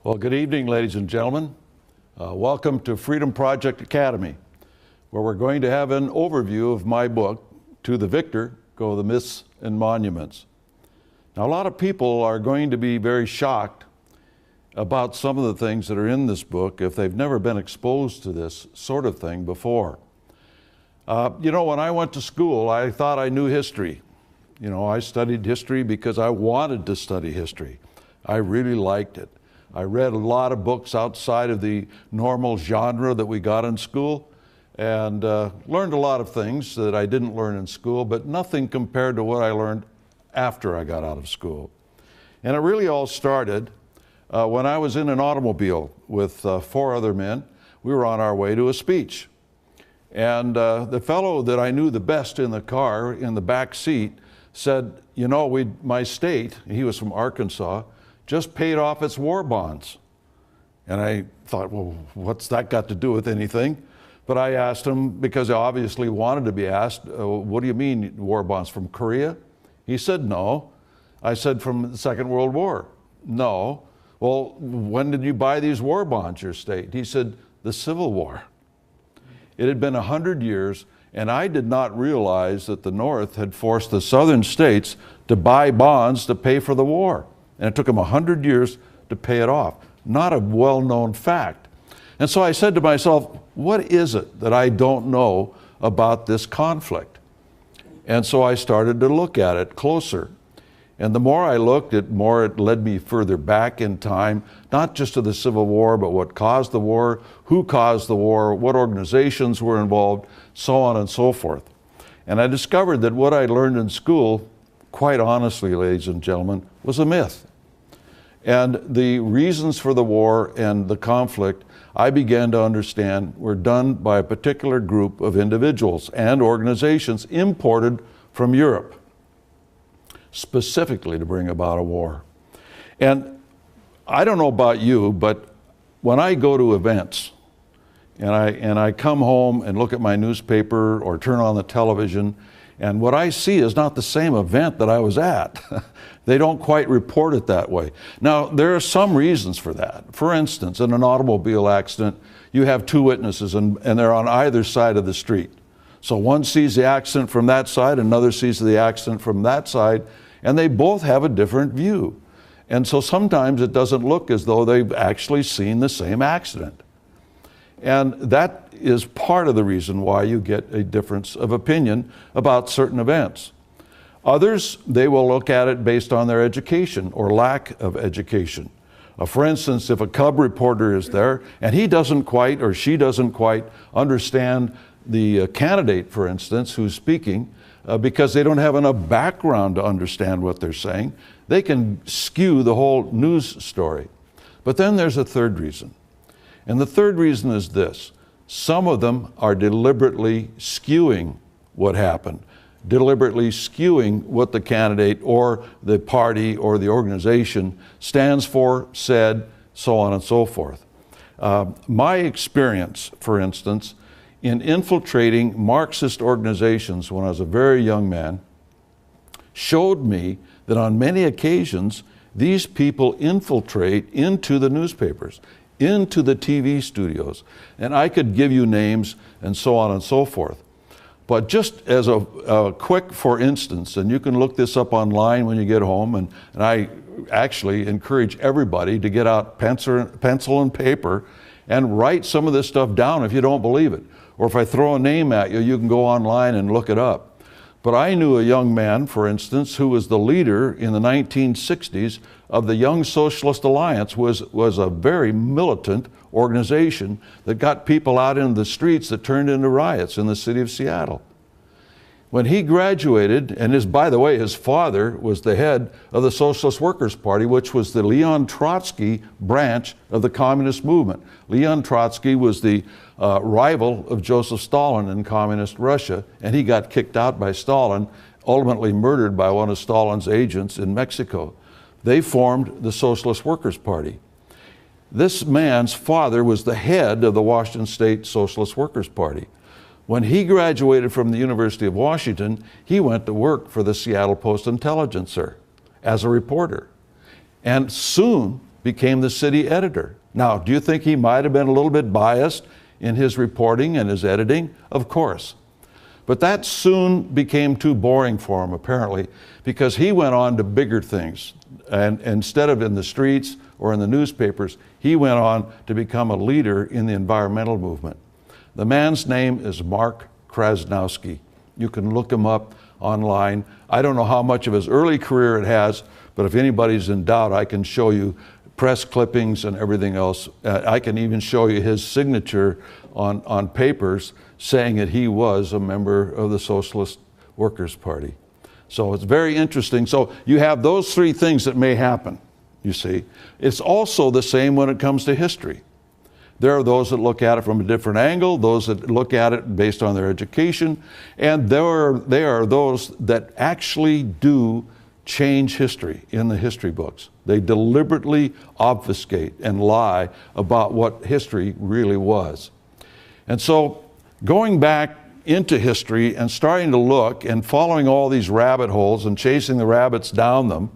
Well, good evening, ladies and gentlemen. Welcome to Freedom Project Academy, where we're going to have an overview of my book, To the Victor Go the Myths and Monuments. Now, a lot of people are going to be very shocked about some of the things that are in this book if they've never been exposed to this sort of thing before. When I went to school, I thought I knew history. I studied history because I wanted to study history. I really liked it. I read a lot of books outside of the normal genre that we got in school and learned a lot of things that I didn't learn in school, but nothing compared to what I learned after I got out of school. And it really all started when I was in an automobile with 4 other men. We were on our way to a speech. And the fellow that I knew the best in the car, in the back seat, said, my state, he was from Arkansas, just paid off its war bonds. And I thought, well, what's that got to do with anything? But I asked him, because I obviously wanted to be asked, what do you mean war bonds, from Korea? He said, no. I said, from the Second World War? No. Well, when did you buy these war bonds, your state? He said, the Civil War. It had been 100 years, and I did not realize that the North had forced the southern states to buy bonds to pay for the war. And it took them 100 years to pay it off. Not a well-known fact. And so I said to myself, what is it that I don't know about this conflict? And so I started to look at it closer. And the more I looked, the more it led me further back in time, not just to the Civil War, but what caused the war, who caused the war, what organizations were involved, so on and so forth. And I discovered that what I learned in school, quite honestly, ladies and gentlemen, was a myth. And the reasons for the war and the conflict, I began to understand, were done by a particular group of individuals and organizations imported from Europe, specifically to bring about a war. And I don't know about you, but when I go to events and I come home and look at my newspaper or turn on the television, and what I see is not the same event that I was at. They don't quite report it that way. Now, there are some reasons for that. For instance, in an automobile accident, you have 2 witnesses and they're on either side of the street. So one sees the accident from that side, another sees the accident from that side, and they both have a different view. And so sometimes it doesn't look as though they've actually seen the same accident. And that is part of the reason why you get a difference of opinion about certain events. Others, they will look at it based on their education or lack of education. For instance, if a cub reporter is there and he doesn't quite or she doesn't quite understand the candidate, for instance, who's speaking, because they don't have enough background to understand what they're saying, they can skew the whole news story. But then there's a third reason. And the third reason is this: some of them are deliberately skewing what happened, deliberately skewing what the candidate or the party or the organization stands for, said, so on and so forth. My experience, for instance, in infiltrating Marxist organizations when I was a very young man, showed me that on many occasions, these people infiltrate into the newspapers, into the TV studios, and I could give you names and so on and so forth. But just as a quick for instance, and you can look this up online when you get home, and I actually encourage everybody to get out pencil and paper and write some of this stuff down if you don't believe it. Or if I throw a name at you, you can go online and look it up. But I knew a young man, for instance, who was the leader in the 1960s of the Young Socialist Alliance, was a very militant organization that got people out into the streets that turned into riots in the city of Seattle. When he graduated, and by the way, his father was the head of the Socialist Workers' Party, which was the Leon Trotsky branch of the communist movement. Leon Trotsky was the rival of Joseph Stalin in communist Russia, and he got kicked out by Stalin, ultimately murdered by one of Stalin's agents in Mexico. They formed the Socialist Workers' Party. This man's father was the head of the Washington State Socialist Workers' Party. When he graduated from the University of Washington, he went to work for the Seattle Post-Intelligencer as a reporter. And soon became the city editor. Now, do you think he might have been a little bit biased in his reporting and his editing? Of course. But that soon became too boring for him, apparently, because he went on to bigger things. And instead of in the streets or in the newspapers, he went on to become a leader in the environmental movement. The man's name is Mark Krasnowski. You can look him up online. I don't know how much of his early career it has, but if anybody's in doubt, I can show you press clippings and everything else. I can even show you his signature on papers saying that he was a member of the Socialist Workers' Party. So it's very interesting. So you have those three things that may happen, you see. It's also the same when it comes to history. There are those that look at it from a different angle, those that look at it based on their education, and there are those that actually do change history in the history books. They deliberately obfuscate and lie about what history really was. And so going back into history and starting to look and following all these rabbit holes and chasing the rabbits down them,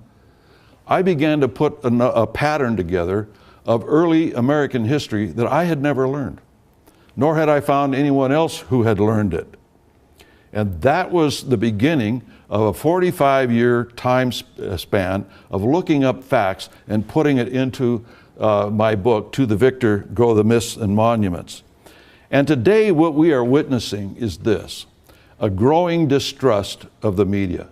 I began to put a pattern together of early American history that I had never learned, nor had I found anyone else who had learned it. And that was the beginning of a 45-year time span of looking up facts and putting it into my book, To the Victor Go the Myths and Monuments. And today what we are witnessing is this, a growing distrust of the media.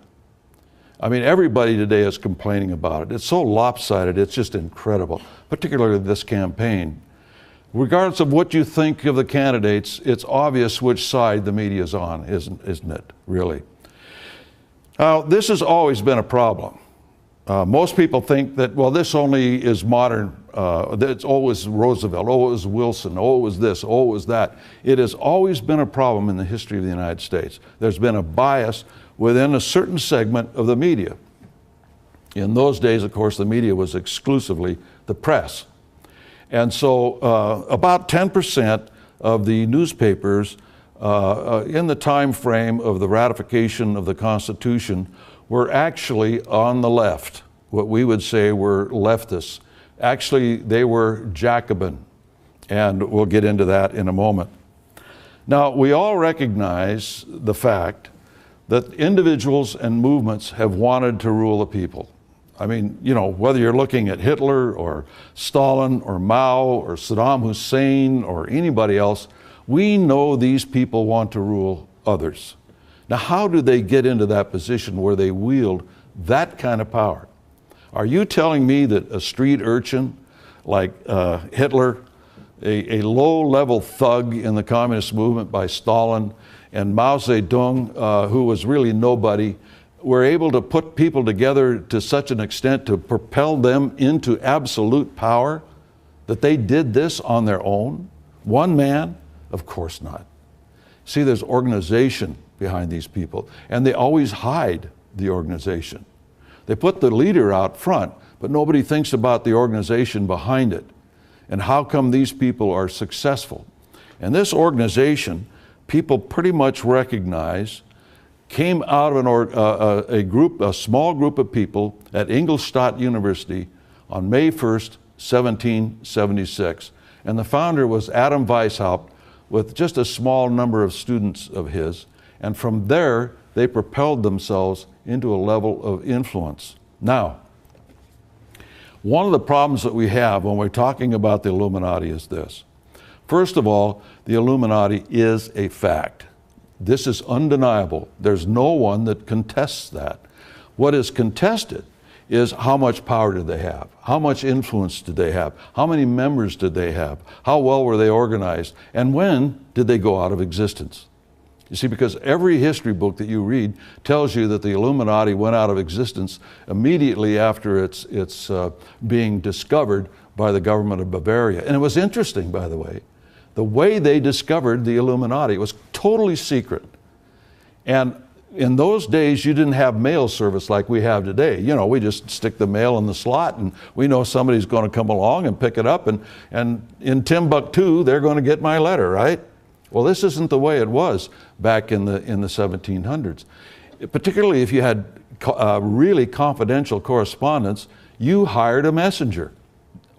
I mean, everybody today is complaining about it. It's so lopsided, it's just incredible, particularly this campaign. Regardless of what you think of the candidates, it's obvious which side the media is on, isn't it, really? Now, this has always been a problem. Most people think that, well, this only is modern, it's always Roosevelt, oh, it was Wilson, oh, it was this, oh, it was that. It has always been a problem in the history of the United States. There's been a bias within a certain segment of the media. In those days, of course, the media was exclusively the press. And so about 10% of the newspapers in the time frame of the ratification of the Constitution were actually on the left, what we would say were leftists. Actually, they were Jacobin, and we'll get into that in a moment. Now, we all recognize the fact that individuals and movements have wanted to rule the people. I mean, you know, whether you're looking at Hitler or Stalin or Mao or Saddam Hussein or anybody else, we know these people want to rule others. Now, how do they get into that position where they wield that kind of power? Are you telling me that a street urchin like Hitler, a low-level thug in the communist movement by Stalin, and Mao Zedong, who was really nobody, were able to put people together to such an extent to propel them into absolute power, that they did this on their own? One man? Of course not. See, there's organization behind these people, and they always hide the organization. They put the leader out front, but nobody thinks about the organization behind it. And how come these people are successful? And this organization, people pretty much recognize, came out of a small group of people at Ingolstadt University on May 1st, 1776. And the founder was Adam Weishaupt with just a small number of students of his. And from there, they propelled themselves into a level of influence. Now, one of the problems that we have when we're talking about the Illuminati is this. First of all, the Illuminati is a fact. This is undeniable. There's no one that contests that. What is contested is how much power did they have? How much influence did they have? How many members did they have? How well were they organized? And when did they go out of existence? You see, because every history book that you read tells you that the Illuminati went out of existence immediately after its being discovered by the government of Bavaria. And it was interesting, by the way they discovered the Illuminati. It was totally secret. And in those days, you didn't have mail service like we have today. You know, we just stick the mail in the slot and we know somebody's going to come along and pick it up, and in Timbuktu, they're going to get my letter, right? Well, this isn't the way it was back in the 1700s. Particularly if you had really confidential correspondence, you hired a messenger.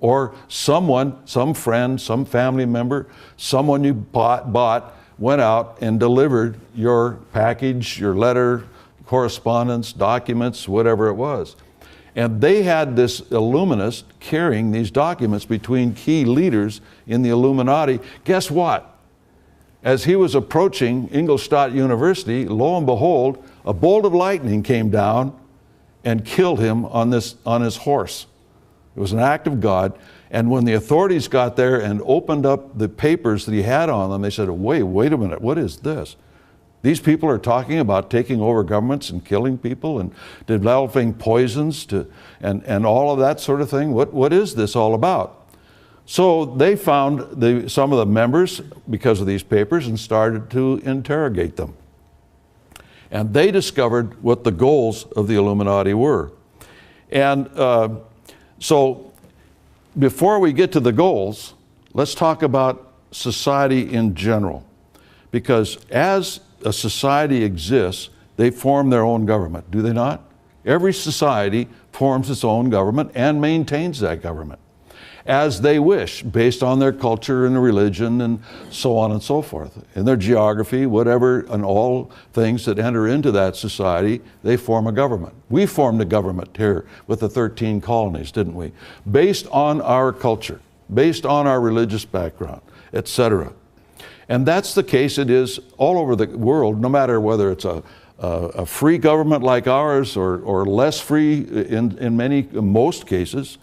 Or someone, some friend, some family member, someone you bought went out and delivered your package, your letter, correspondence, documents, whatever it was. And they had this Illuminist carrying these documents between key leaders in the Illuminati. Guess what? As he was approaching Ingolstadt University, lo and behold, a bolt of lightning came down and killed him on his horse. It was an act of God. And when the authorities got there and opened up the papers that he had on them, they said, wait a minute, what is this? These people are talking about taking over governments and killing people and developing poisons and all of that sort of thing. What is this all about? So they found some of the members because of these papers and started to interrogate them. And they discovered what the goals of the Illuminati were. And so before we get to the goals, let's talk about society in general. Because as a society exists, they form their own government, do they not? Every society forms its own government and maintains that government as they wish, based on their culture and religion and so on and so forth. In their geography, whatever, and all things that enter into that society, they form a government. We formed a government here with the 13 colonies, didn't we? Based on our culture, based on our religious background, etc. And that's the case it is all over the world, no matter whether it's a free government like ours or less free in most cases.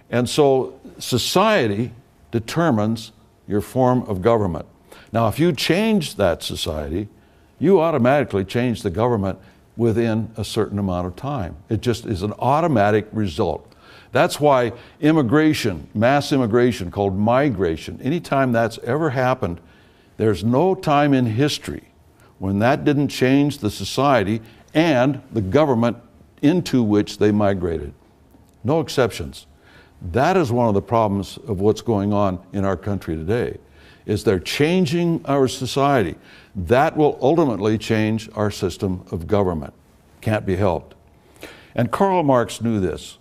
And so society determines your form of government. Now, if you change that society, you automatically change the government within a certain amount of time. It just is an automatic result. That's why immigration, mass immigration called migration, anytime that's ever happened, there's no time in history when that didn't change the society and the government into which they migrated. No exceptions. That is one of the problems of what's going on in our country today, is they're changing our society. That will ultimately change our system of government. Can't be helped. And Karl Marx knew this.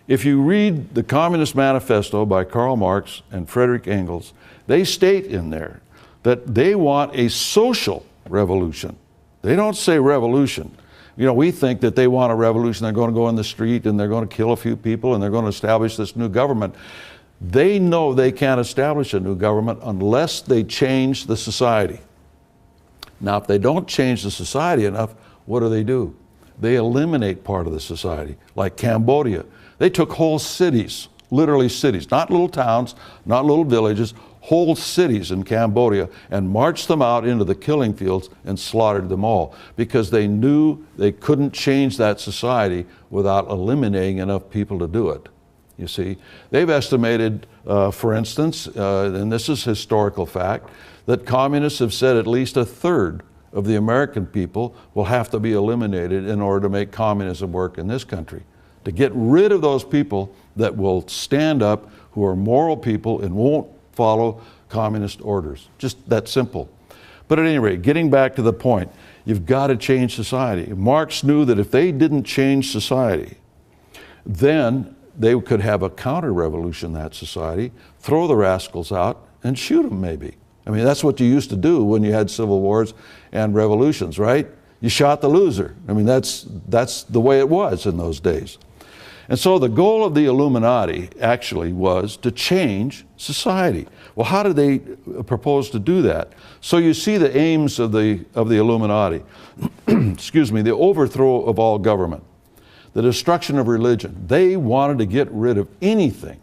If you read the Communist Manifesto by Karl Marx and Friedrich Engels, they state in there that they want a social revolution. They don't say revolution. You know, we think that they want a revolution. They're going to go in the street and they're going to kill a few people and they're going to establish this new government. They know they can't establish a new government unless they change the society. Now, if they don't change the society enough, what do? They eliminate part of the society, like Cambodia. They took whole cities, literally cities, not little towns, not little villages, whole cities in Cambodia, and marched them out into the killing fields and slaughtered them all because they knew they couldn't change that society without eliminating enough people to do it. You see, they've estimated, for instance, and this is historical fact, that communists have said at least a third of the American people will have to be eliminated in order to make communism work in this country. To get rid of those people that will stand up, who are moral people and won't follow communist orders. Just that simple. But at any rate, getting back to the point, you've got to change society. Marx knew that if they didn't change society, then they could have a counter-revolution in that society, throw the rascals out, and shoot them maybe. I mean, that's what you used to do when you had civil wars and revolutions, right? You shot the loser. I mean, that's the way it was in those days. And so the goal of the Illuminati actually was to change society. Well, how did they propose to do that? So you see the aims of the Illuminati. Excuse me, the overthrow of all government, the destruction of religion. They wanted to get rid of anything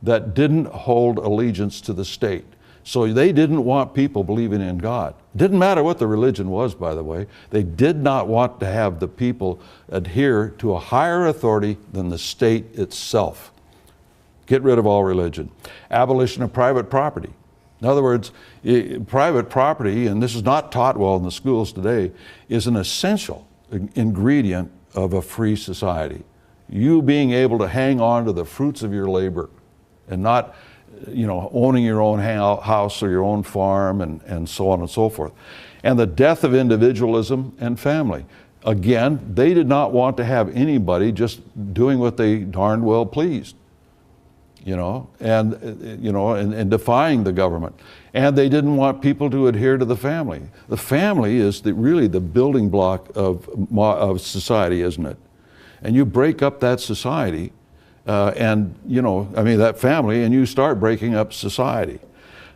that didn't hold allegiance to the state. So they didn't want people believing in God. It didn't matter what the religion was, by the way. They did not want to have the people adhere to a higher authority than the state itself. Get rid of all religion. Abolition of private property. In other words, private property, and this is not taught well in the schools today, is an essential ingredient of a free society. You being able to hang on to the fruits of your labor and not, you know, owning your own house or your own farm and so on and so forth. And the death of individualism and family. Again, they did not want to have anybody just doing what they darn well pleased. and defying the government. And they didn't want people to adhere to the family. The family is really the building block of society, isn't it? And you break up that society, that family, and you start breaking up society.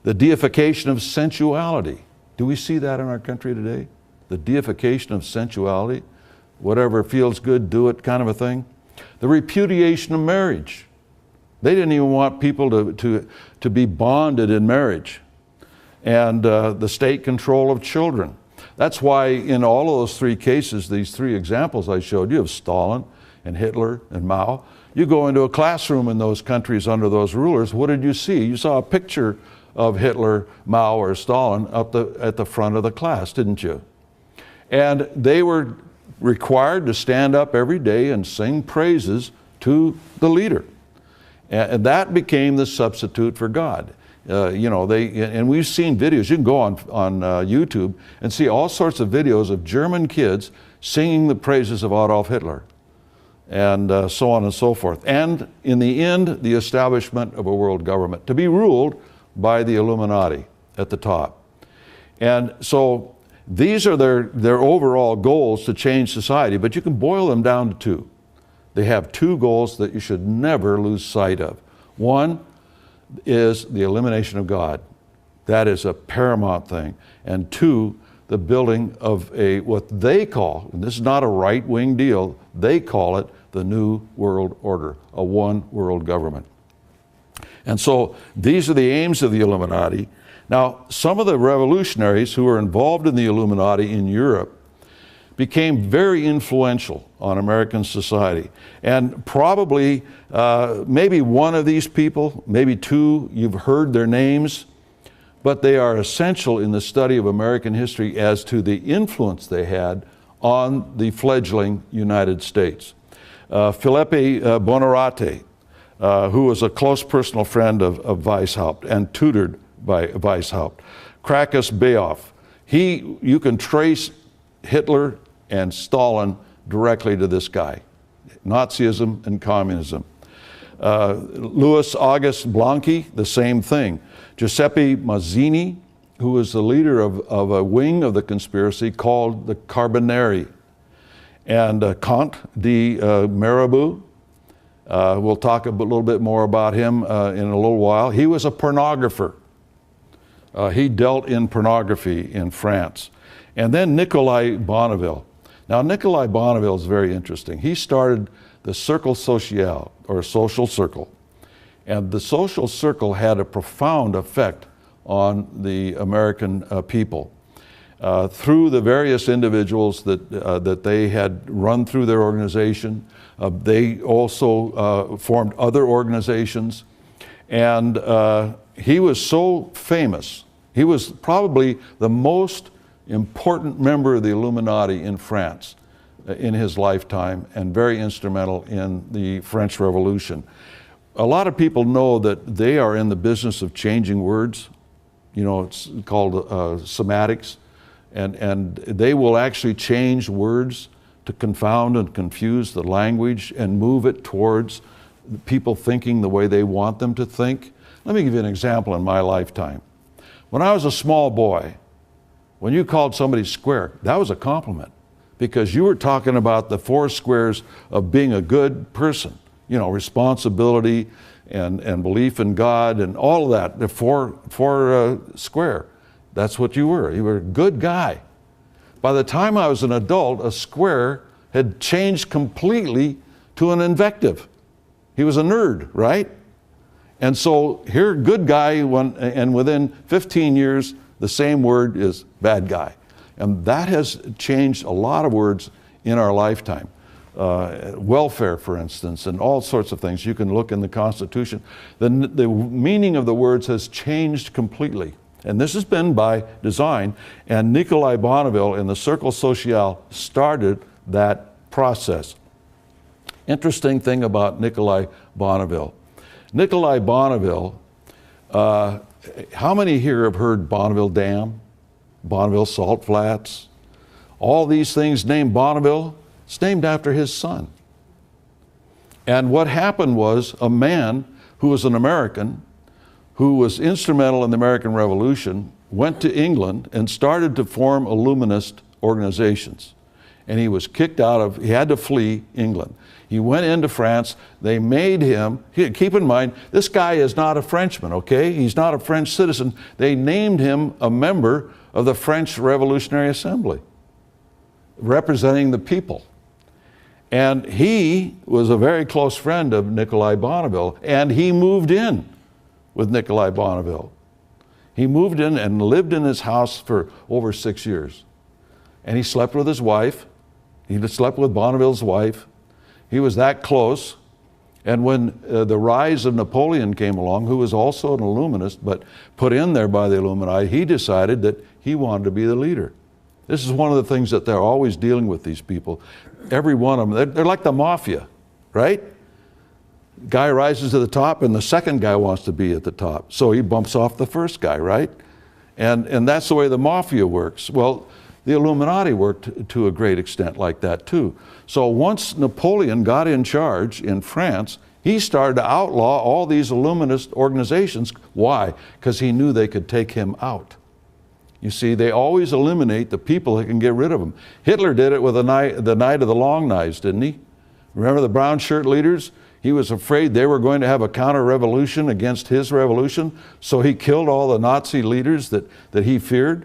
The deification of sensuality. Do we see that in our country today? The deification of sensuality, whatever feels good, do it kind of a thing. The repudiation of marriage. They didn't even want people to be bonded in marriage. And the state control of children. That's why in all of those three cases, these three examples I showed you of Stalin and Hitler and Mao, you go into a classroom in those countries under those rulers, what did you see? You saw a picture of Hitler, Mao, or Stalin at the front of the class, didn't you? And they were required to stand up every day and sing praises to the leader. And that became the substitute for God. And we've seen videos. You can go on YouTube and see all sorts of videos of German kids singing the praises of Adolf Hitler, and so on and so forth. And in the end, the establishment of a world government to be ruled by the Illuminati at the top. And so these are their overall goals to change society, but you can boil them down to two. They have two goals that you should never lose sight of. One is the elimination of God. That is a paramount thing. And two, the building of what they call, and this is not a right-wing deal, they call it the New World Order, a one world government. And so these are the aims of the Illuminati. Now, some of the revolutionaries who were involved in the Illuminati in Europe became very influential on American society. And probably, maybe one of these people, maybe two, you've heard their names, but they are essential in the study of American history as to the influence they had on the fledgling United States. Filippo Buonarroti, who was a close personal friend of Weishaupt and tutored by Weishaupt. Krakus Beoff, you can trace Hitler and Stalin directly to this guy, Nazism and communism. Louis August Blanqui, the same thing. Giuseppe Mazzini, who was the leader of a wing of the conspiracy called the Carbonari. And Comte de Mirabeau, we'll talk a little bit more about him in a little while. He was a pornographer. He dealt in pornography in France. And then Nikolai Bonneville. Now, Nikolai Bonneville is very interesting. He started the Cercle Social, or social circle. And the social circle had a profound effect on the American people. Through the various individuals that they had run through their organization, they also formed other organizations. And he was so famous. He was probably the most important member of the Illuminati in France in his lifetime, and very instrumental in the French Revolution. A lot of people know that they are in the business of changing words. It's called semantics, and they will actually change words to confound and confuse the language and move it towards people thinking the way they want them to think. Let me give you an example in my lifetime. When I was a small boy, when you called somebody square, that was a compliment, because you were talking about the four squares of being a good person, responsibility and belief in God and all of that, the four square. That's what you were. You were a good guy. By the time I was an adult, a square had changed completely to an invective. He was a nerd, right? And so here, good guy, and within 15 years, the same word is bad guy. And that has changed a lot of words in our lifetime. Welfare, for instance, and all sorts of things. You can look in the Constitution. The meaning of the words has changed completely. And this has been by design. And Nikolai Bonneville in the Cercle Social started that process. Interesting thing about Nikolai Bonneville. Nikolai Bonneville, how many here have heard Bonneville Dam, Bonneville Salt Flats? All these things named Bonneville, it's named after his son. And what happened was a man who was an American, who was instrumental in the American Revolution, went to England and started to form Illuminist organizations. And he was kicked out of, he had to flee England. He went into France. They made him, keep in mind, this guy is not a Frenchman, okay? He's not a French citizen. They named him a member of the French Revolutionary Assembly, representing the people. And he was a very close friend of Nikolai Bonneville, and he moved in with Nikolai Bonneville. He moved in and lived in his house for over 6 years. And he slept with his wife. He slept with Bonneville's wife. He was that close. And when the rise of Napoleon came along, who was also an Illuminist, but put in there by the Illuminati, he decided that he wanted to be the leader. This is one of the things that they're always dealing with, these people. Every one of them, they're like the mafia, right? Guy rises to the top and the second guy wants to be at the top. So he bumps off the first guy, right? And that's the way the mafia works. Well, the Illuminati worked to a great extent like that too. So once Napoleon got in charge in France, he started to outlaw all these Illuminist organizations. Why? Because he knew they could take him out. You see, they always eliminate the people that can get rid of them. Hitler did it with the night of the long knives, didn't he? Remember the brown shirt leaders? He was afraid they were going to have a counter-revolution against his revolution, so he killed all the Nazi leaders that he feared.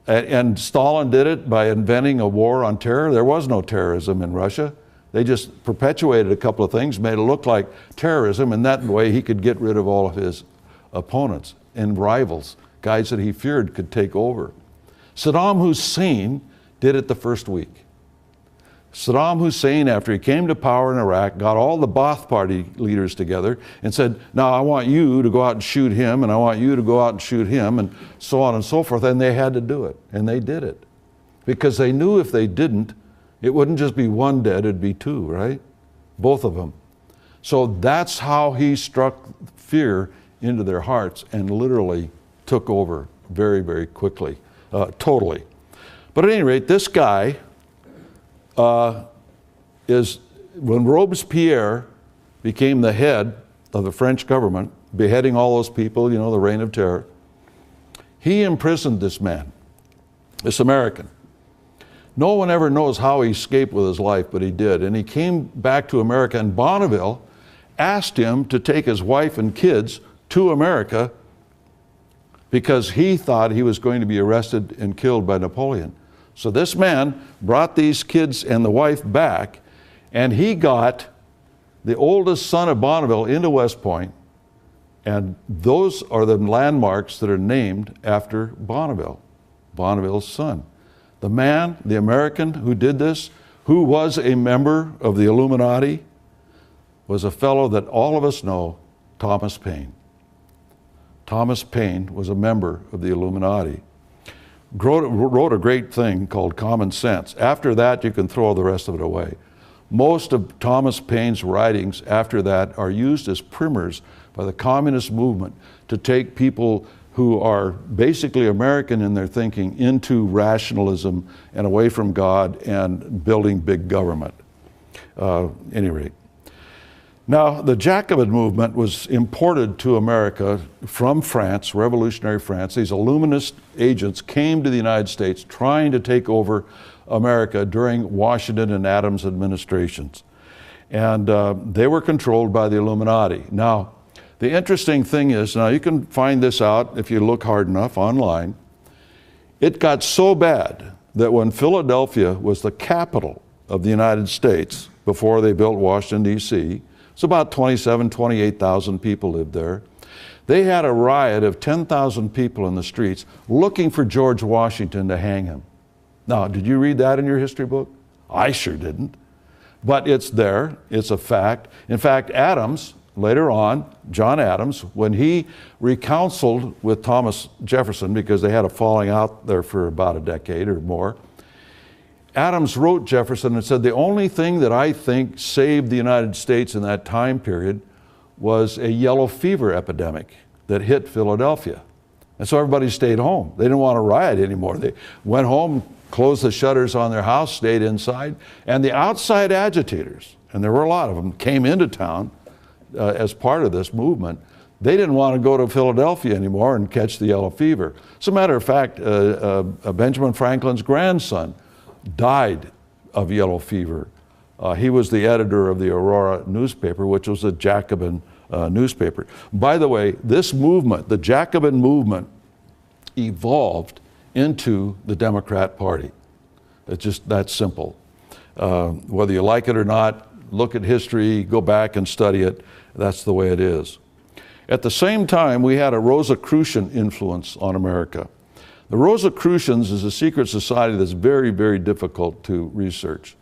And Stalin did it by inventing a war on terror. There was no terrorism in Russia. They just perpetuated a couple of things, made it look like terrorism, and that way he could get rid of all of his opponents and rivals. Guys that he feared could take over. Saddam Hussein did it the first week. Saddam Hussein, after he came to power in Iraq, got all the Ba'ath Party leaders together and said, now I want you to go out and shoot him, and I want you to go out and shoot him, and so on and so forth. And they had to do it, and they did it. Because they knew if they didn't, it wouldn't just be one dead, it'd be two, right? Both of them. So that's how he struck fear into their hearts and literally took over very, very quickly, totally. But at any rate, this guy when Robespierre became the head of the French government, beheading all those people, you know, the Reign of Terror, he imprisoned this man, this American. No one ever knows how he escaped with his life, but he did. And he came back to America, and Bonneville asked him to take his wife and kids to America because he thought he was going to be arrested and killed by Napoleon. So this man brought these kids and the wife back, and he got the oldest son of Bonneville into West Point, and those are the landmarks that are named after Bonneville, Bonneville's son. The man, the American who did this, who was a member of the Illuminati, was a fellow that all of us know, Thomas Paine. Thomas Paine was a member of the Illuminati. Wrote a great thing called Common Sense. After that, you can throw the rest of it away. Most of Thomas Paine's writings after that are used as primers by the communist movement to take people who are basically American in their thinking into rationalism and away from God and building big government. Any rate. Now, the Jacobin movement was imported to America from France, revolutionary France. These Illuminist agents came to the United States trying to take over America during Washington and Adams administrations. And they were controlled by the Illuminati. Now, the interesting thing is, now you can find this out if you look hard enough online, it got so bad that when Philadelphia was the capital of the United States before they built Washington, D.C., it's about 28,000 people lived there. They had a riot of 10,000 people in the streets looking for George Washington to hang him. Now, did you read that in your history book? I sure didn't. But it's there, it's a fact. In fact, Adams, later on, John Adams, when he recounseled with Thomas Jefferson, because they had a falling out there for about a decade or more, Adams wrote Jefferson and said, the only thing that I think saved the United States in that time period was a yellow fever epidemic that hit Philadelphia. And so everybody stayed home. They didn't want to riot anymore. They went home, closed the shutters on their house, stayed inside, and the outside agitators, and there were a lot of them, came into town as part of this movement, they didn't want to go to Philadelphia anymore and catch the yellow fever. As a matter of fact, Benjamin Franklin's grandson died of yellow fever. He was the editor of the Aurora newspaper, which was a Jacobin newspaper. By the way, this movement, the Jacobin movement, evolved into the Democrat Party. It's just that simple. Whether you like it or not, look at history, go back and study it. That's the way it is. At the same time, we had a Rosicrucian influence on America. The Rosicrucians is a secret society that's very, very difficult to research.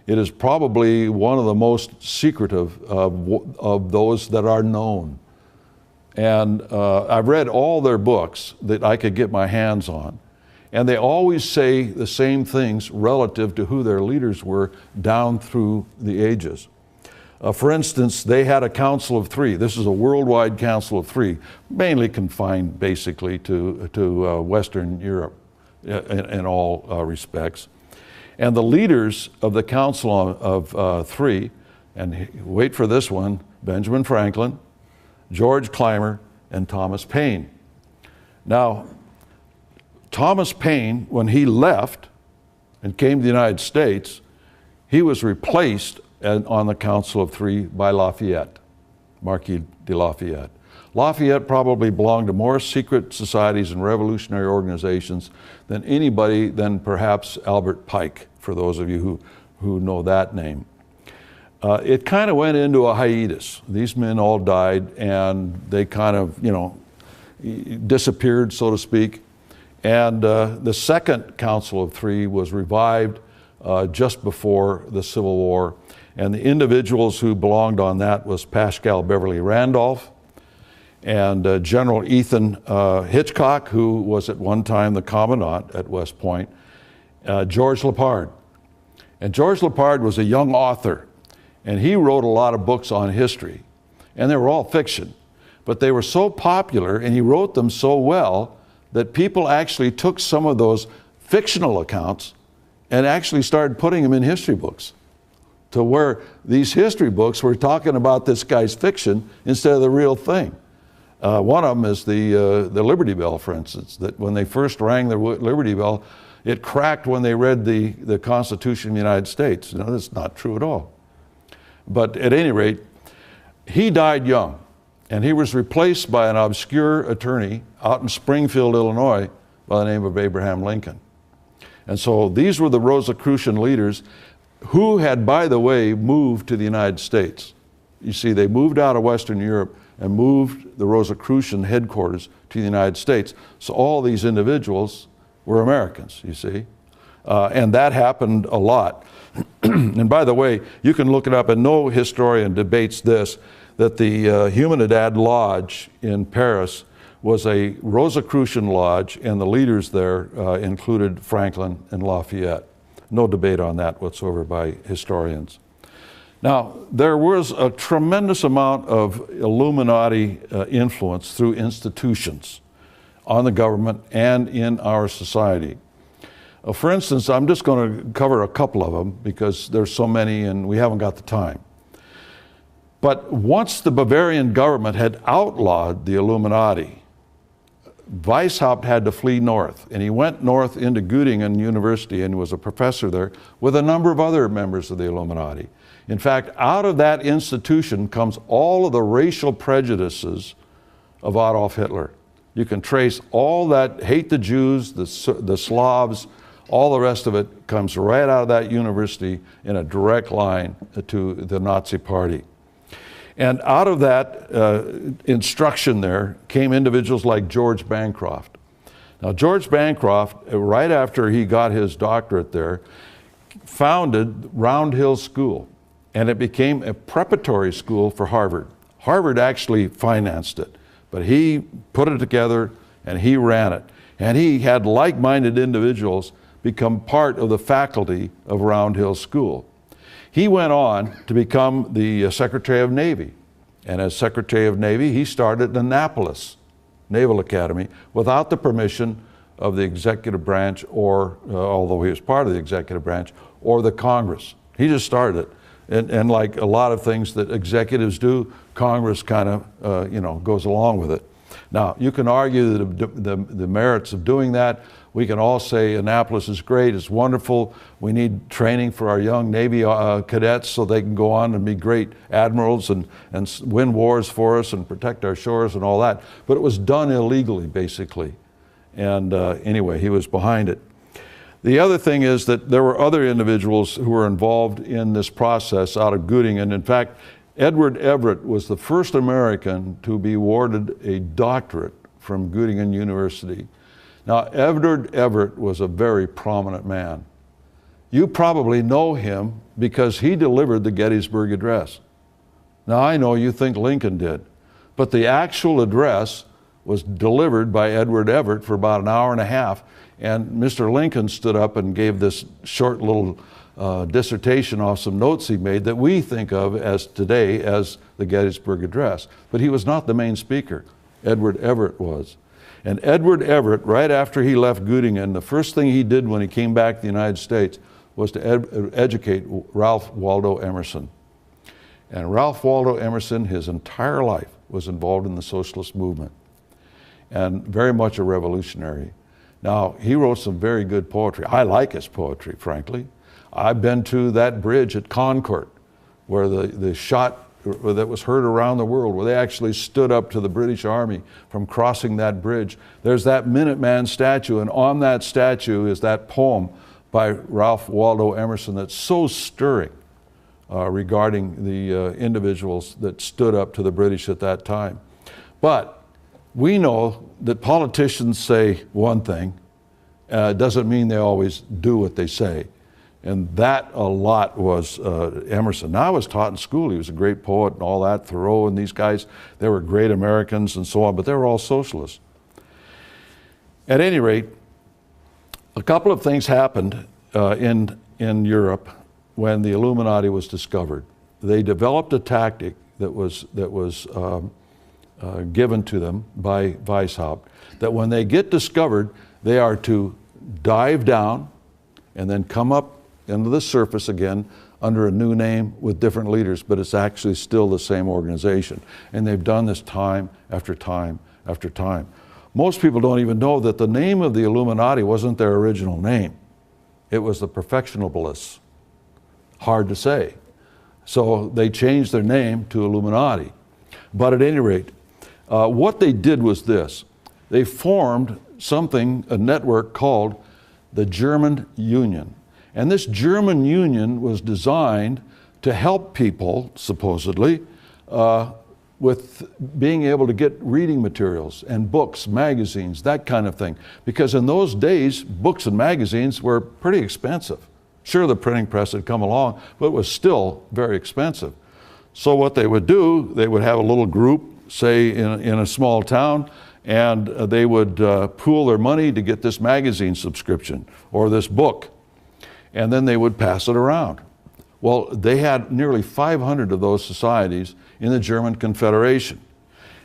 It is probably one of the most secretive of those that are known. And I've read all their books that I could get my hands on. And they always say the same things relative to who their leaders were down through the ages. For instance, they had a council of three. This is a worldwide council of three, mainly confined basically to Western Europe in all respects. And the leaders of the council of three, and wait for this one, Benjamin Franklin, George Clymer, and Thomas Paine. Now, Thomas Paine, when he left and came to the United States, he was replaced on the Council of Three by Lafayette, Marquis de Lafayette. Lafayette probably belonged to more secret societies and revolutionary organizations than anybody than perhaps Albert Pike, for those of you who know that name. It kind of went into a hiatus. These men all died and they kind of, disappeared, so to speak. And the second Council of Three was revived just before the Civil War. And the individuals who belonged on that was Paschal Beverly Randolph and General Ethan Hitchcock, who was at one time the commandant at West Point, George Lippard. And George Lippard was a young author, and he wrote a lot of books on history. And they were all fiction, but they were so popular and he wrote them so well that people actually took some of those fictional accounts and actually started putting them in history books, to where these history books were talking about this guy's fiction instead of the real thing. One of them is the Liberty Bell, for instance, that when they first rang the Liberty Bell, it cracked when they read the Constitution of the United States. That's not true at all. But at any rate, he died young, and he was replaced by an obscure attorney out in Springfield, Illinois, by the name of Abraham Lincoln. And so these were the Rosicrucian leaders who had, by the way, moved to the United States. You see, they moved out of Western Europe and moved the Rosicrucian headquarters to the United States. So all these individuals were Americans, you see. And that happened a lot. And by the way, you can look it up, and no historian debates this, that the Humanidad Lodge in Paris was a Rosicrucian lodge, and the leaders there included Franklin and Lafayette. No debate on that whatsoever by historians. Now, there was a tremendous amount of Illuminati influence through institutions on the government and in our society. For instance, I'm just going to cover a couple of them because there's so many and we haven't got the time. But once the Bavarian government had outlawed the Illuminati, Weishaupt had to flee north, and he went north into Göttingen University and was a professor there with a number of other members of the Illuminati. In fact, out of that institution comes all of the racial prejudices of Adolf Hitler. You can trace all that hate the Jews, the Slavs, all the rest of it comes right out of that university in a direct line to the Nazi Party. And out of that instruction there came individuals like George Bancroft. Now, George Bancroft, right after he got his doctorate there, founded Round Hill School, and it became a preparatory school for Harvard. Harvard actually financed it, but he put it together and he ran it. And he had like-minded individuals become part of the faculty of Round Hill School. He went on to become the Secretary of Navy. And as Secretary of Navy, he started Annapolis Naval Academy without the permission of the executive branch, or although he was part of the executive branch, or the Congress. He just started it. And like a lot of things that executives do, Congress kind of goes along with it. Now, you can argue the merits of doing that. We can all say Annapolis is great, it's wonderful. We need training for our young Navy cadets so they can go on and be great admirals and win wars for us and protect our shores and all that. But it was done illegally, basically. And anyway, he was behind it. The other thing is that there were other individuals who were involved in this process out of Göttingen. In fact, Edward Everett was the first American to be awarded a doctorate from Göttingen University. Now, Edward Everett was a very prominent man. You probably know him because he delivered the Gettysburg Address. Now, I know you think Lincoln did, but the actual address was delivered by Edward Everett for about an hour and a half, and Mr. Lincoln stood up and gave this short little dissertation off some notes he made that we think of as today as the Gettysburg Address. But he was not the main speaker. Edward Everett was. And Edward Everett, right after he left Göttingen, the first thing he did when he came back to the United States was to educate Ralph Waldo Emerson. And Ralph Waldo Emerson, his entire life, was involved in the socialist movement and very much a revolutionary. Now, he wrote some very good poetry. I like his poetry, frankly. I've been to that bridge at Concord, where the shot that was heard around the world, where they actually stood up to the British Army from crossing that bridge. There's that Minuteman statue, and on that statue is that poem by Ralph Waldo Emerson that's so stirring regarding the individuals that stood up to the British at that time. But we know that politicians say one thing, doesn't mean they always do what they say. And that a lot was Emerson. Now, I was taught in school, he was a great poet and all that, Thoreau and these guys, they were great Americans and so on, but they were all socialists. At any rate, a couple of things happened in Europe when the Illuminati was discovered. They developed a tactic that was given to them by Weishaupt, that when they get discovered, they are to dive down and then come up into the surface again under a new name with different leaders, but it's actually still the same organization. And they've done this time after time after time. Most people don't even know that the name of the Illuminati wasn't their original name. It was the Perfectionablists. Hard to say. So they changed their name to Illuminati. But at any rate, what they did was this. They formed something, a network called the German Union. And this German Union was designed to help people, supposedly, with being able to get reading materials and books, magazines, that kind of thing. Because in those days, books and magazines were pretty expensive. Sure, the printing press had come along, but it was still very expensive. So what they would do, they would have a little group, say in a small town, and they would pool their money to get this magazine subscription or this book, and then they would pass it around. Well, they had nearly 500 of those societies in the German Confederation.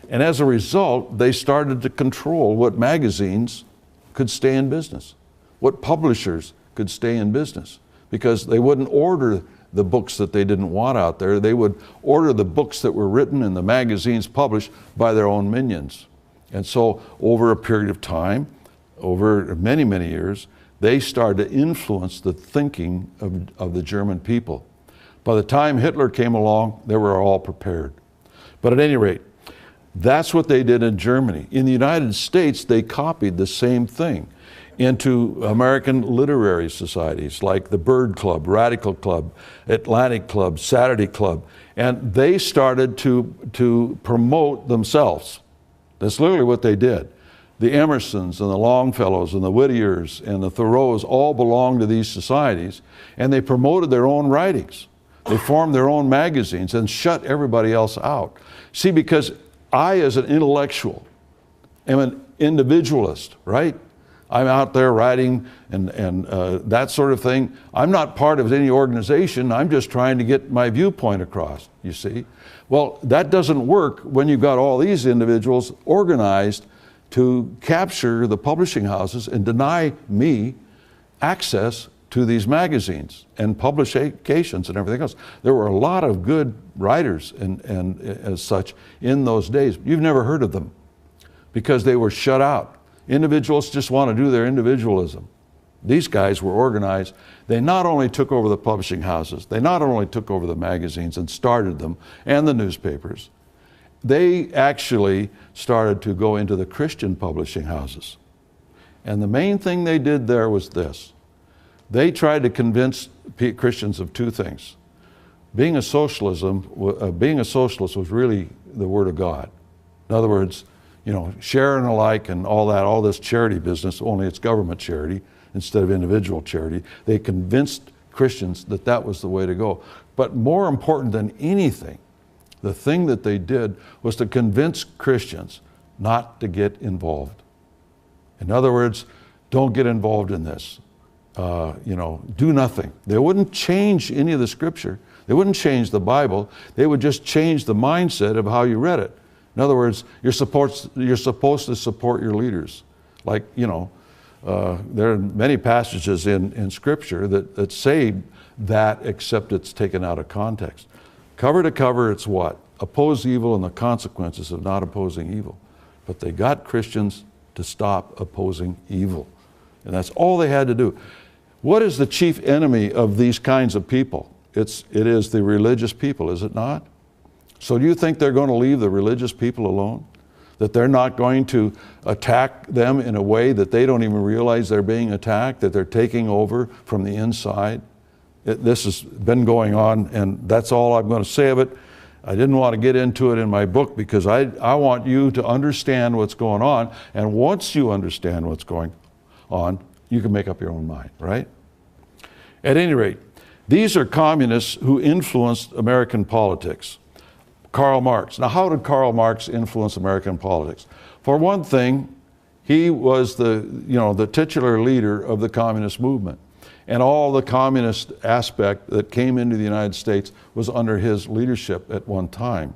And as a result, they started to control what magazines could stay in business, what publishers could stay in business, because they wouldn't order the books that they didn't want out there. They would order the books that were written and the magazines published by their own minions. And so over a period of time, over many, many years, they started to influence the thinking of the German people. By the time Hitler came along, they were all prepared. But at any rate, that's what they did in Germany. In the United States, they copied the same thing into American literary societies like the Bird Club, Radical Club, Atlantic Club, Saturday Club, and they started to promote themselves. That's literally what they did. The Emersons and the Longfellows and the Whittiers and the Thoreaus all belonged to these societies, and they promoted their own writings. They formed their own magazines and shut everybody else out. See, because I, as an intellectual, am an individualist, right? I'm out there writing and that sort of thing. I'm not part of any organization. I'm just trying to get my viewpoint across, you see. Well, that doesn't work when you've got all these individuals organized to capture the publishing houses and deny me access to these magazines and publications and everything else. There were a lot of good writers and as such in those days. You've never heard of them because they were shut out. Individuals just want to do their individualism. These guys were organized. They not only took over the publishing houses, they not only took over the magazines and started them and the newspapers, they actually started to go into the Christian publishing houses. And the main thing they did there was this. They tried to convince Christians of two things. Being a socialist was really the Word of God. In other words, sharing alike and all this charity business, only it's government charity instead of individual charity. They convinced Christians that that was the way to go. But more important than anything, the thing that they did was to convince Christians not to get involved. In other words, don't get involved in this. Do nothing. They wouldn't change any of the scripture. They wouldn't change the Bible. They would just change the mindset of how you read it. In other words, you're supposed to support your leaders. Like, there are many passages in Scripture that say that, except it's taken out of context. Cover to cover, it's what? Oppose evil and the consequences of not opposing evil. But they got Christians to stop opposing evil. And that's all they had to do. What is the chief enemy of these kinds of people? It is the religious people, is it not? So do you think they're going to leave the religious people alone? That they're not going to attack them in a way that they don't even realize they're being attacked, that they're taking over from the inside? This has been going on, and that's all I'm going to say of it. I didn't want to get into it in my book because I want you to understand what's going on, and once you understand what's going on, you can make up your own mind, right? At any rate, these are communists who influenced American politics. Karl Marx. Now, how did Karl Marx influence American politics? For one thing, he was the titular leader of the communist movement. And all the communist aspect that came into the United States was under his leadership at one time.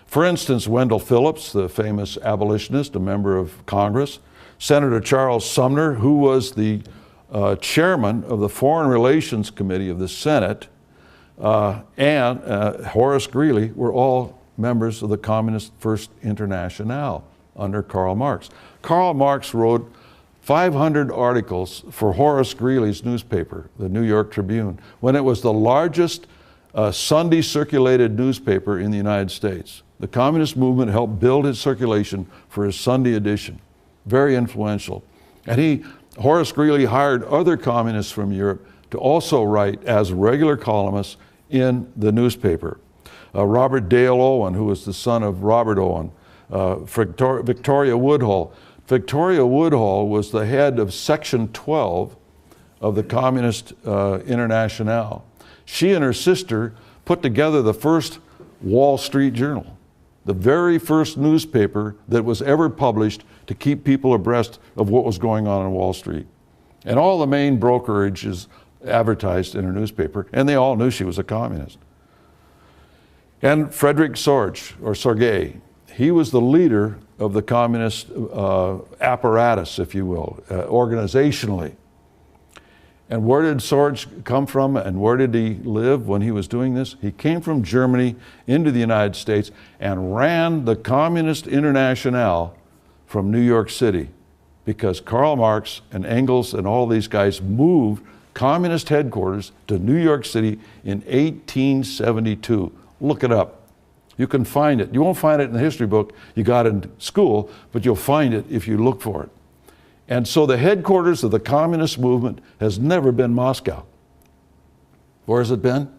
For instance, Wendell Phillips, the famous abolitionist, a member of Congress, Senator Charles Sumner, who was the chairman of the Foreign Relations Committee of the Senate, and Horace Greeley were all members of the Communist First Internationale under Karl Marx. Karl Marx wrote 500 articles for Horace Greeley's newspaper, the New York Tribune, when it was the largest Sunday circulated newspaper in the United States. The communist movement helped build its circulation for his Sunday edition. Very influential. And Horace Greeley hired other communists from Europe to also write as regular columnists in the newspaper. Robert Dale Owen, who was the son of Robert Owen, Victoria Woodhull. Victoria Woodhull was the head of Section 12 of the Communist Internationale. She and her sister put together the first Wall Street Journal, the very first newspaper that was ever published to keep people abreast of what was going on Wall Street. And all the main brokerages advertised in her newspaper, and they all knew she was a communist. And Frederick Sorge, he was the leader of the communist apparatus, if you will, organizationally. And where did Sorge come from, and where did he live when he was doing this? He came from Germany into the United States and ran the Communist Internationale from New York City, because Karl Marx and Engels and all these guys moved communist headquarters to New York City in 1872. Look it up. You can find it. You won't find it in the history book you got in school, but you'll find it if you look for it. And so the headquarters of the communist movement has never been Moscow. Where has it been?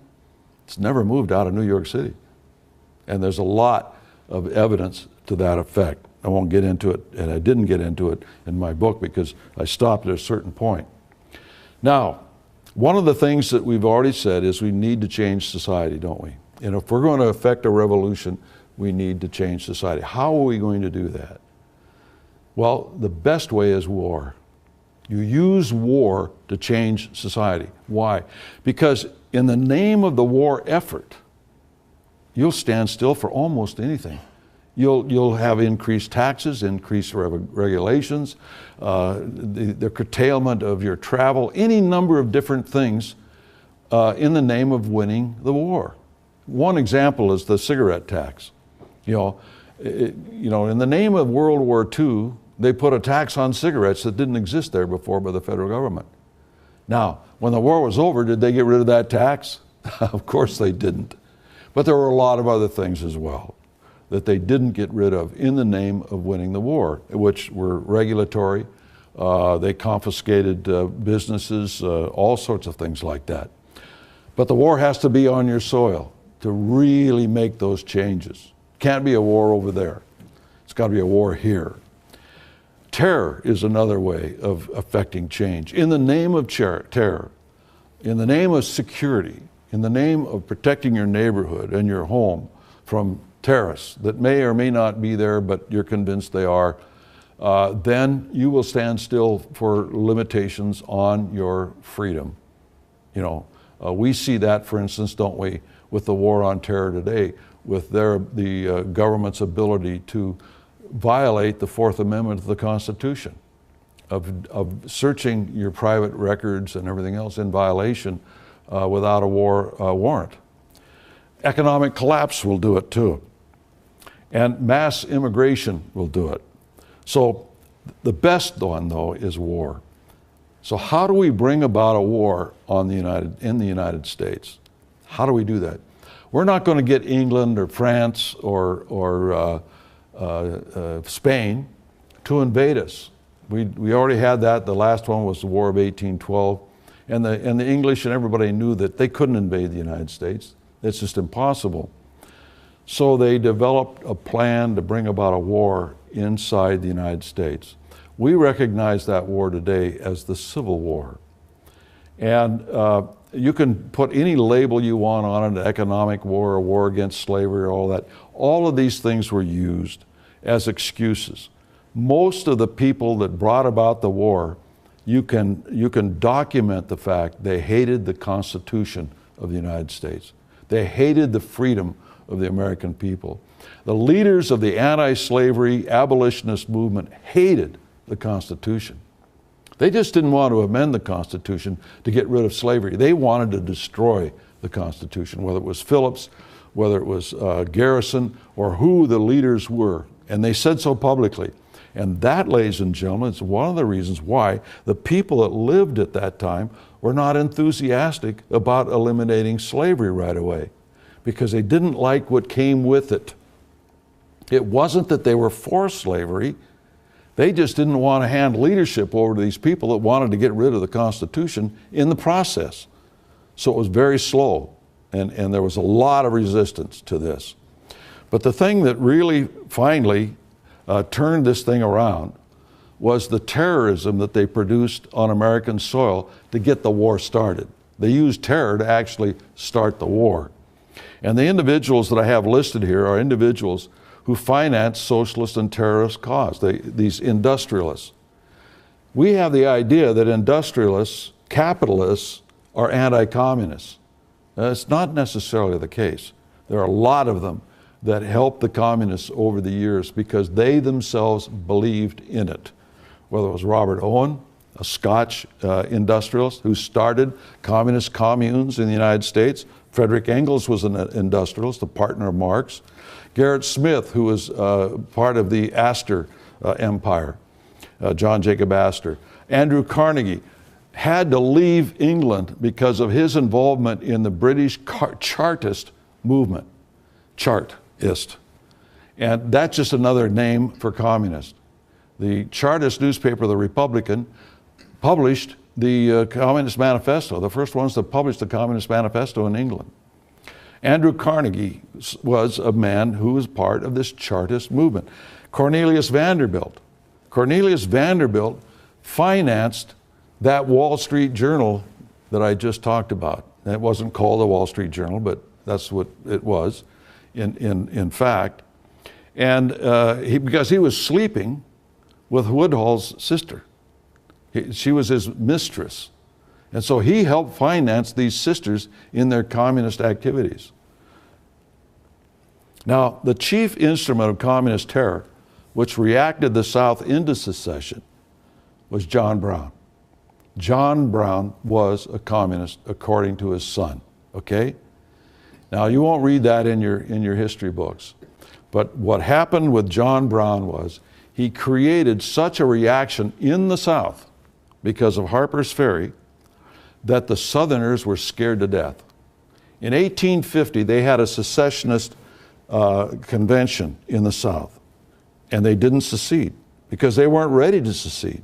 It's never moved out of New York City. And there's a lot of evidence to that effect. I won't get into it, and I didn't get into it in my book because I stopped at a certain point. Now, one of the things that we've already said is we need to change society, don't we? And if we're going to affect a revolution, we need to change society. How are we going to do that? Well, the best way is war. You use war to change society. Why? Because in the name of the war effort, you'll stand still for almost anything. You'll have increased taxes, increased regulations, the curtailment of your travel, any number of different things in the name of winning the war. One example is the cigarette tax. In the name of World War II, they put a tax on cigarettes that didn't exist there before by the federal government. Now, when the war was over, did they get rid of that tax? Of course they didn't. But there were a lot of other things as well that they didn't get rid of in the name of winning the war, which were regulatory. They confiscated businesses, all sorts of things like that. But the war has to be on your soil to really make those changes. Can't be a war over there. It's got to be a war here. Terror is another way of affecting change. In the name of terror, in the name of security, in the name of protecting your neighborhood and your home from terrorists that may or may not be there, but you're convinced they are, then you will stand still for limitations on your freedom. We see that, for instance, don't we, with the war on terror today, with the government's ability to violate the Fourth Amendment of the Constitution, of searching your private records and everything else in violation without a war warrant. Economic collapse will do it too. And mass immigration will do it. So the best one, though, is war. So how do we bring about a war in the United States? How do we do that? We're not going to get England or France or Spain to invade us. We already had that. The last one was the War of 1812. And the English and everybody knew that they couldn't invade the United States. It's just impossible. So they developed a plan to bring about a war inside the United States. We recognize that war today as the Civil War. And you can put any label you want on it, an economic war, a war against slavery, all that. All of these things were used as excuses. Most of the people that brought about the war, you can document the fact they hated the Constitution of the United States. They hated the freedom of the American people. The leaders of the anti-slavery abolitionist movement hated the Constitution. They just didn't want to amend the Constitution to get rid of slavery. They wanted to destroy the Constitution, whether it was Phillips, whether it was Garrison, or who the leaders were. And they said so publicly. And that, ladies and gentlemen, is one of the reasons why the people that lived at that time were not enthusiastic about eliminating slavery right away, because they didn't like what came with it. It wasn't that they were for slavery. They just didn't want to hand leadership over to these people that wanted to get rid of the Constitution in the process. So it was very slow, and there was a lot of resistance to this. But the thing that really finally turned this thing around was the terrorism that they produced on American soil to get the war started. They used terror to actually start the war. And the individuals that I have listed here are individuals who finance socialist and terrorist cause, these industrialists. We have the idea that industrialists, capitalists, are anti-communists. That's not necessarily the case. There are a lot of them that helped the communists over the years because they themselves believed in it. Whether it was Robert Owen, a Scotch industrialist who started communist communes in the United States. Frederick Engels was an industrialist, a partner of Marx. Gerrit Smith, who was part of the Astor Empire, John Jacob Astor. Andrew Carnegie had to leave England because of his involvement in the British Chartist movement. Chartist. And that's just another name for communist. The Chartist newspaper, The Republican, published the Communist Manifesto, the first ones to publish the Communist Manifesto in England. Andrew Carnegie was a man who was part of this Chartist movement. Cornelius Vanderbilt. Cornelius Vanderbilt financed that Wall Street Journal that I just talked about. It wasn't called the Wall Street Journal, but that's what it was in fact. And because he was sleeping with Woodhull's sister. She was his mistress. And so he helped finance these sisters in their communist activities. Now, the chief instrument of communist terror, which reacted the South into secession, was John Brown. John Brown was a communist according to his son, okay? Now, you won't read that in your history books, but what happened with John Brown was he created such a reaction in the South because of Harper's Ferry that the Southerners were scared to death. In 1850, they had a secessionist convention in the South, and they didn't secede because they weren't ready to secede.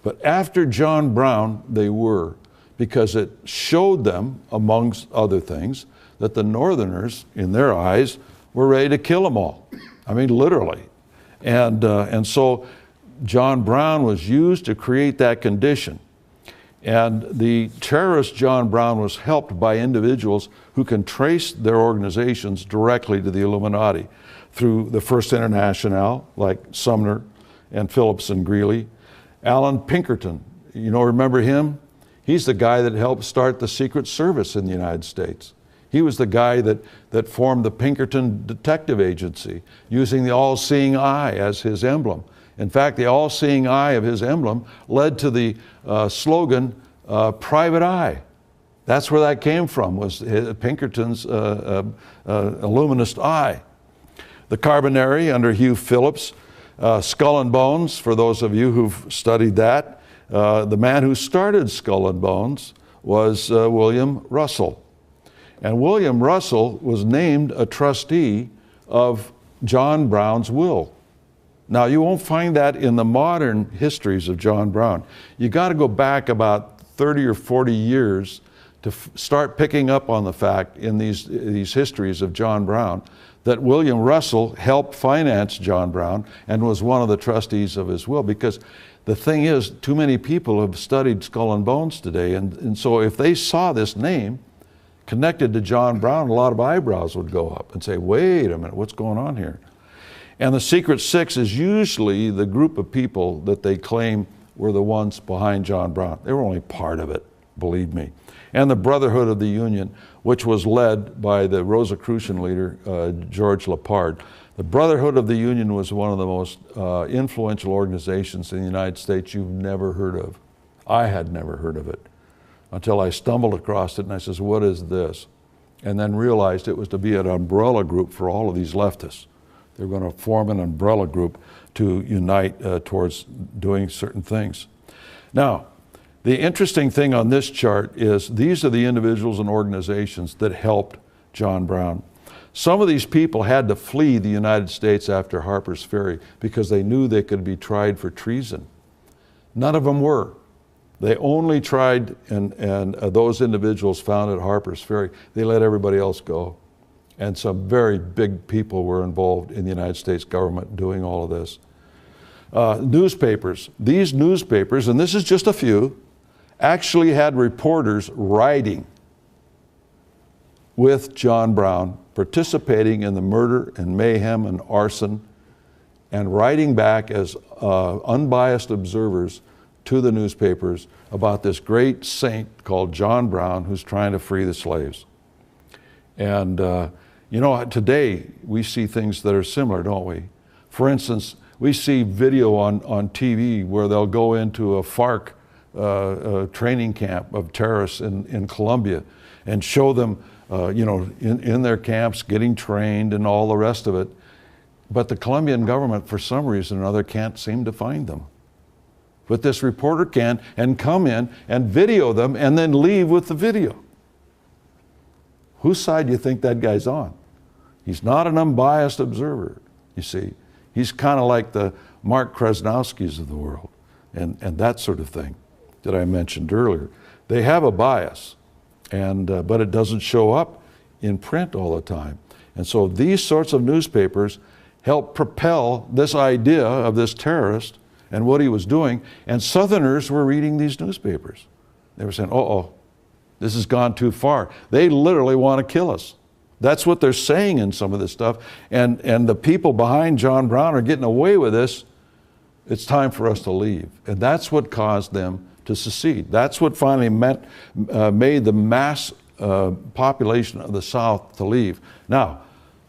But after John Brown, they were, because it showed them, amongst other things, that the Northerners, in their eyes, were ready to kill them all. I mean, literally. And so John Brown was used to create that condition. And the terrorist John Brown was helped by individuals who can trace their organizations directly to the Illuminati through the First International, like Sumner and Phillips and Greeley. Alan Pinkerton, remember him? He's the guy that helped start the Secret Service in the United States. He was the guy that formed the Pinkerton Detective Agency, using the all-seeing eye as his emblem. In fact, the all-seeing eye of his emblem led to the slogan, Private Eye. That's where that came from, was Pinkerton's illuminist eye. The Carbonari under Hugh Phillips, Skull and Bones, for those of you who've studied that. The man who started Skull and Bones was William Russell. And William Russell was named a trustee of John Brown's will. Now, you won't find that in the modern histories of John Brown. You got to go back about 30 or 40 years to start picking up on the fact in these histories of John Brown that William Russell helped finance John Brown and was one of the trustees of his will. Because the thing is, too many people have studied Skull and Bones today, and so if they saw this name connected to John Brown, a lot of eyebrows would go up and say, wait a minute, what's going on here? And the Secret Six is usually the group of people that they claim were the ones behind John Brown. They were only part of it, believe me. And the Brotherhood of the Union, which was led by the Rosicrucian leader, George Lepard. The Brotherhood of the Union was one of the most influential organizations in the United States you've never heard of. I had never heard of it until I stumbled across it and I says, what is this? And then realized it was to be an umbrella group for all of these leftists. They were going to form an umbrella group to unite towards doing certain things. Now, the interesting thing on this chart is these are the individuals and organizations that helped John Brown. Some of these people had to flee the United States after Harper's Ferry because they knew they could be tried for treason. None of them were. They only tried, and those individuals found at Harper's Ferry, they let everybody else go. And some very big people were involved in the United States government doing all of this. Newspapers. These newspapers, and this is just a few, actually had reporters writing with John Brown, participating in the murder and mayhem and arson, and writing back as unbiased observers to the newspapers about this great saint called John Brown who's trying to free the slaves. And today we see things that are similar, don't we? For instance, we see video on TV where they'll go into a FARC training camp of terrorists in Colombia and show them, in their camps getting trained and all the rest of it. But the Colombian government, for some reason or another, can't seem to find them. But this reporter can, and come in and video them and then leave with the video. Whose side do you think that guy's on? He's not an unbiased observer, you see. He's kind of like the Mark Krasnowskis of the world and that sort of thing that I mentioned earlier. They have a bias, but it doesn't show up in print all the time. And so these sorts of newspapers help propel this idea of this terrorist and what he was doing. And Southerners were reading these newspapers. They were saying, uh-oh, this has gone too far. They literally want to kill us. That's what they're saying in some of this stuff. And the people behind John Brown are getting away with this. It's time for us to leave. And that's what caused them to secede. That's what finally made the mass population of the South to leave. Now,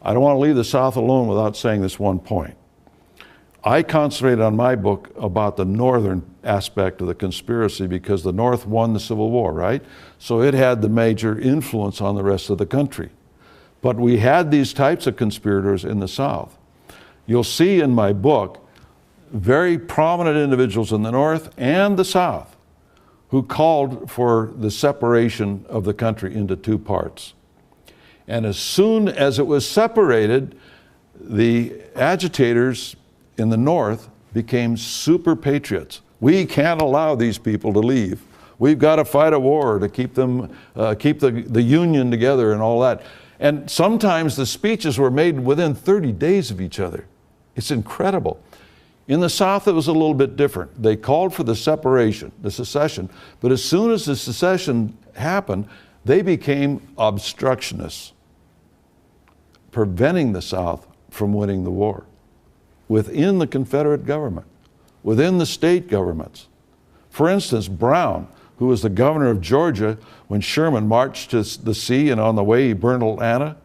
I don't want to leave the South alone without saying this one point. I concentrated on my book about the northern aspect of the conspiracy because the North won the Civil War, right? So it had the major influence on the rest of the country. But we had these types of conspirators in the South. You'll see in my book very prominent individuals in the North and the South who called for the separation of the country into two parts. And as soon as it was separated, the agitators in the North became super patriots. We can't allow these people to leave. We've got to fight a war to keep them, keep the Union together and all that. And sometimes the speeches were made within 30 days of each other. It's incredible. In the South, it was a little bit different. They called for the separation, the secession, but as soon as the secession happened, they became obstructionists, preventing the South from winning the war within the Confederate government, within the state governments. For instance, Brown, who was the governor of Georgia when Sherman marched to the sea and on the way he burned Atlanta.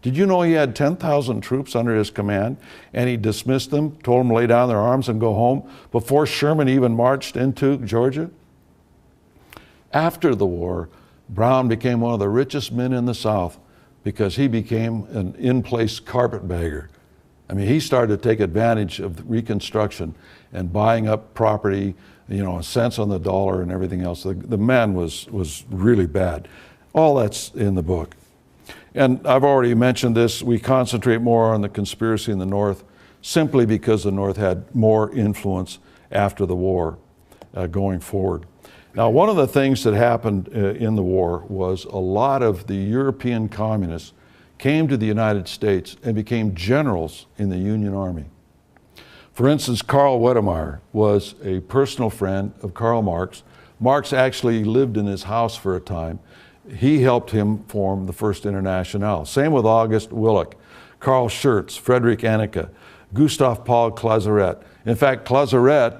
Did you know he had 10,000 troops under his command and he dismissed them, told them to lay down their arms and go home before Sherman even marched into Georgia? After the war, Brown became one of the richest men in the South because he became an in-place carpetbagger. I mean, he started to take advantage of Reconstruction and buying up property, you know, cents on the dollar and everything else. The man was really bad. All that's in the book. And I've already mentioned this, we concentrate more on the conspiracy in the North simply because the North had more influence after the war going forward. Now, one of the things that happened in the war was a lot of the European communists came to the United States and became generals in the Union Army. For instance, Karl Wedemeyer was a personal friend of Karl Marx. Marx actually lived in his house for a time. He helped him form the First Internationale. Same with August Willich, Karl Schurz, Friedrich Anneke, Gustav Paul Clausewitz. In fact, Clausewitz,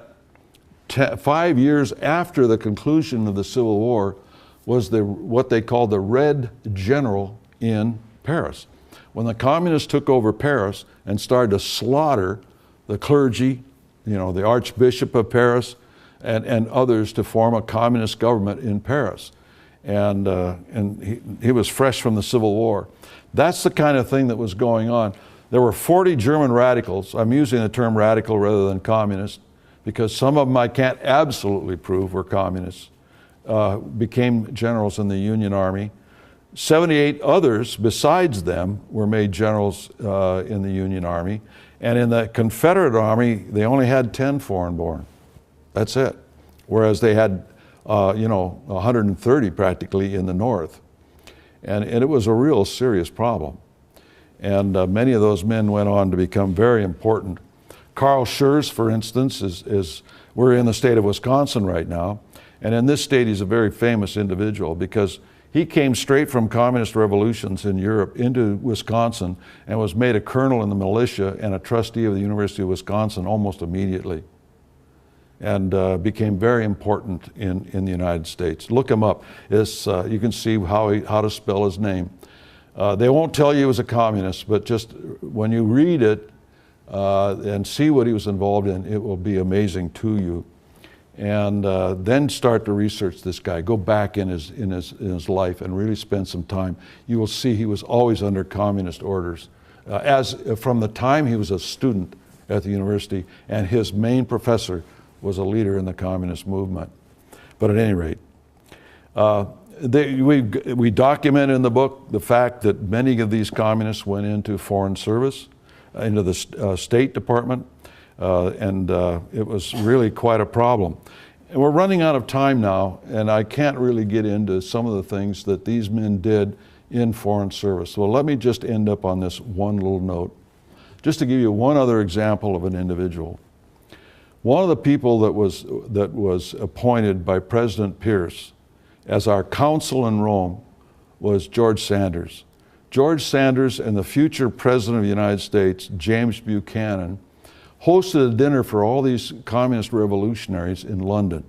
5 years after the conclusion of the Civil War, was what they called the Red General in Paris. When the communists took over Paris and started to slaughter the clergy, you know, the Archbishop of Paris and others to form a communist government in Paris. And he was fresh from the Civil War. That's the kind of thing that was going on. There were 40 German radicals. I'm using the term radical rather than communist because some of them I can't absolutely prove were communists, became generals in the Union Army. 78 others besides them were made generals in the Union Army. And in the Confederate Army, they only had 10 foreign-born. That's it. Whereas they had, 130 practically in the North. And it was a real serious problem. And many of those men went on to become very important. Karl Schurz, for instance, we're in the state of Wisconsin right now. And in this state, he's a very famous individual because he came straight from communist revolutions in Europe into Wisconsin and was made a colonel in the militia and a trustee of the University of Wisconsin almost immediately, and became very important in the United States. Look him up. You can see how to spell his name. They won't tell you he was a communist, but just when you read it and see what he was involved in, it will be amazing to you. And then start to research this guy. Go back in his life and really spend some time. You will see he was always under communist orders, from the time he was a student at the university, and his main professor was a leader in the communist movement. But at any rate, we document in the book the fact that many of these communists went into foreign service, into the State Department. It was really quite a problem. And we're running out of time now, and I can't really get into some of the things that these men did in foreign service. So let me just end up on this one little note, just to give you one other example of an individual. One of the people that was appointed by President Pierce as our consul in Rome was George Sanders. George Sanders and the future President of the United States, James Buchanan, hosted a dinner for all these communist revolutionaries in London,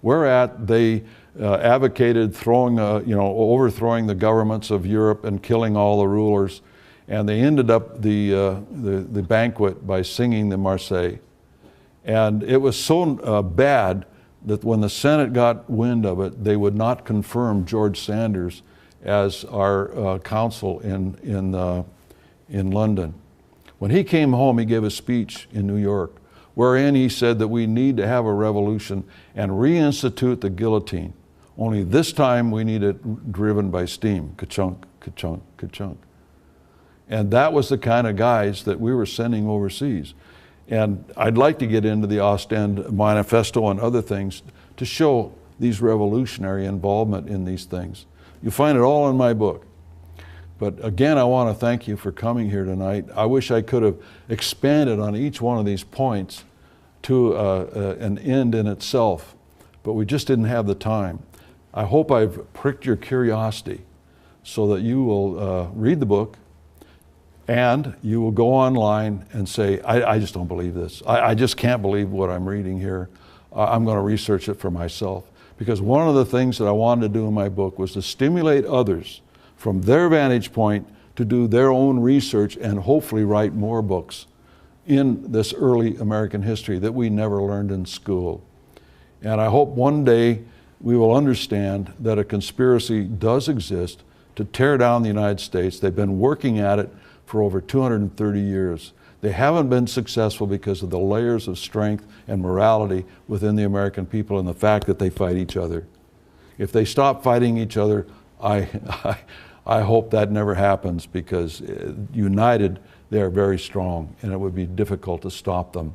whereat they advocated overthrowing the governments of Europe and killing all the rulers. And they ended up the banquet by singing the Marseillaise. And it was so bad that when the Senate got wind of it, they would not confirm George Sanders as our consul in London. When he came home, he gave a speech in New York, wherein he said that we need to have a revolution and reinstitute the guillotine. Only this time we need it driven by steam. Ka-chunk, ka-chunk, ka-chunk. And that was the kind of guys that we were sending overseas. And I'd like to get into the Ostend Manifesto and other things to show these revolutionary involvement in these things. You'll find it all in my book. But again, I want to thank you for coming here tonight. I wish I could have expanded on each one of these points to an end in itself, but we just didn't have the time. I hope I've pricked your curiosity so that you will read the book and you will go online and say, I just don't believe this. I just can't believe what I'm reading here. I'm going to research it for myself. Because one of the things that I wanted to do in my book was to stimulate others from their vantage point to do their own research and hopefully write more books in this early American history that we never learned in school. And I hope one day we will understand that a conspiracy does exist to tear down the United States. They've been working at it for over 230 years. They haven't been successful because of the layers of strength and morality within the American people and the fact that they fight each other. If they stop fighting each other, I hope that never happens, because united they are very strong and it would be difficult to stop them.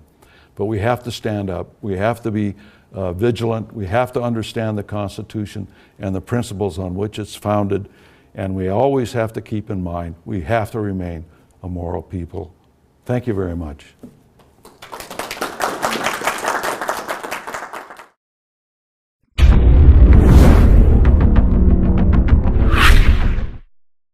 But we have to stand up. We have to be vigilant. We have to understand the Constitution and the principles on which it's founded. And we always have to keep in mind, we have to remain a moral people. Thank you very much.